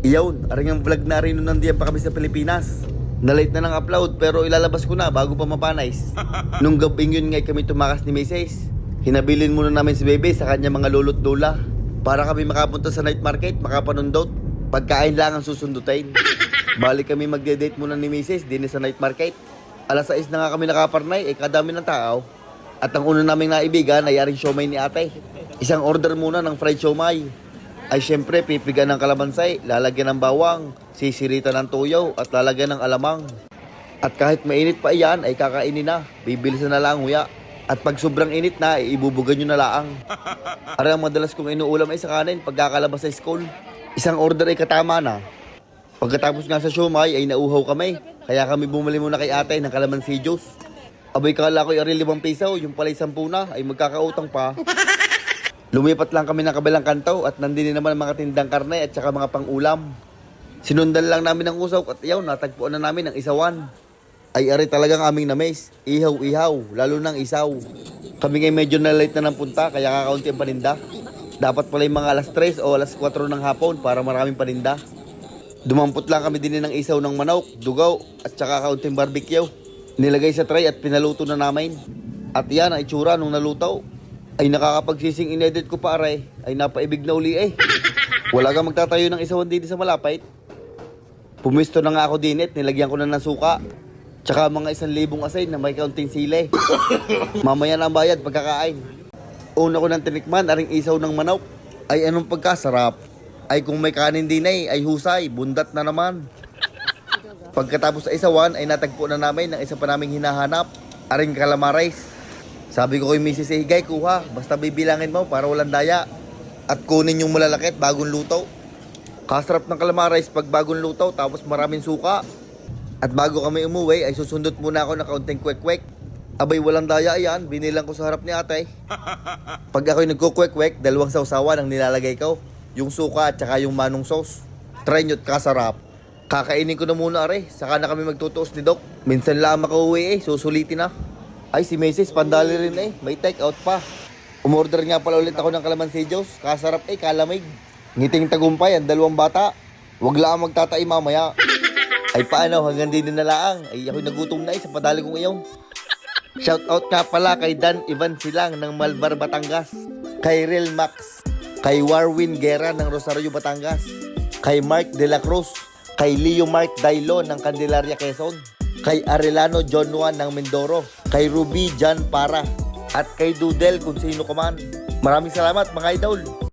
Iyon, aring ang vlog na rin nun nandiyan pa kami sa Pilipinas. Na-late na ng upload pero ilalabas ko na bago pa mapanays. Nung gabing yun ngay kami tumakas ni Mrs. Hinabilin muna namin si Bebe sa kanya mga lolo't lola para kami makapunta sa night market, makapanundot. Pagkain lang ang susundutin. Balik kami magde-date muna ni Mrs. din sa night market. Alas 6 na nga kami nakaparnay, kadami ng tao. At ang una naming naibigan ay aring siomay ni ate. Isang order muna ng fried siomay. Ay syempre pipigan ng kalabansay, lalagyan ng bawang, sisirita ng tuyaw at lalagyan ng alamang. At kahit mainit pa iyan ay kakainin na, bibilisan na lang huya. At pag sobrang init na, ibubugan nyo na laang. Ara ang madalas kong inuulam ay sa kanin pagkakalabas sa school. Isang order ay katama na. Pagkatapos nga sa siomay ay nauhaw kami, kaya kami bumili muna kay ate ng kalamansi juice. Abay kala ko yung 5 piso, yung pala'y 10 na, ay magkakautang pa. Lumipat lang kami ng kabilang kanto at nandini naman ang mga tindang karne at saka mga pang-ulam. Sinundan lang namin ang usaw at iyaw, natagpuan na namin ang isawan. Ay ari talagang aming na-miss. Ihaw-ihaw, lalo ng isaw. Kami ngay medyo na late na ng punta kaya kakaunti ang paninda. Dapat pala yung mga alas 3 o alas 4 ng hapon para maraming paninda. Dumampot lang kami din ng isaw ng manok, dugaw at saka kaunting barbecue. Nilagay sa tray at pinaluto na namin. At yan ang itsura nung nalutaw. Ay nakakapagsising inedit ko pa aray, ay napaibig na uli eh. Wala kang magtatayo ng isawan dito sa malapit. Pumisto na nga ako din nilagyan ko na ng suka. Tsaka mga 1,000 asay na may kaunting sili. Mamaya na ang bayad pagkakain. Una ko ng tinikman, aring isaw ng manok. Ay anong pagkasarap. Ay kung may kanin din ay husay, bundat na naman. Pagkatapos sa isawan ay natagpo na namin ng isa pa naming hinahanap, aring calamares. Sabi ko kay Mrs. Higay, kuha, basta bibilangin mo para walang daya. At kunin yung malalakit bagong luto. Kasarap ng calamares pag bagong luto tapos maraming suka. At bago kami umuwi ay susundot muna ako ng kaunting kwek-kwek. Abay walang daya yan, binilang ko sa harap ni ate. Pag ako'y nagkukwek-kwek, 2 sausawan ang nilalagay ko. Yung suka at saka yung manong sauce. Try nyo't kasarap. Kakainin ko na muna are, saka na kami magtutuos ni Doc. Minsan lang makauwi susulitin na. Ay si Mrs. pandali rin may take out pa. Umorder nga pala ulit ako ng kalamansi juice, kasarap kalamig. Ngiting tagumpay ang 2 bata. Wag lang magtatay mamaya. Ay paano, hanggang din na lang. Ay ako'y nagutom na sa padali kong iyon. Shout out nga pala kay Dan Ivan Silang ng Malbar, Batangas. Kay Real Max. Kay Warwin Guerra ng Rosario, Batangas. Kay Mark De La Cruz. Kay Leo Mark Dailo ng Candelaria, Quezon. Kay Arellano John Juan ng Mindoro. Kay Ruby Jan Para. At kay Dudel kung sino ka man. Maraming salamat mga idol.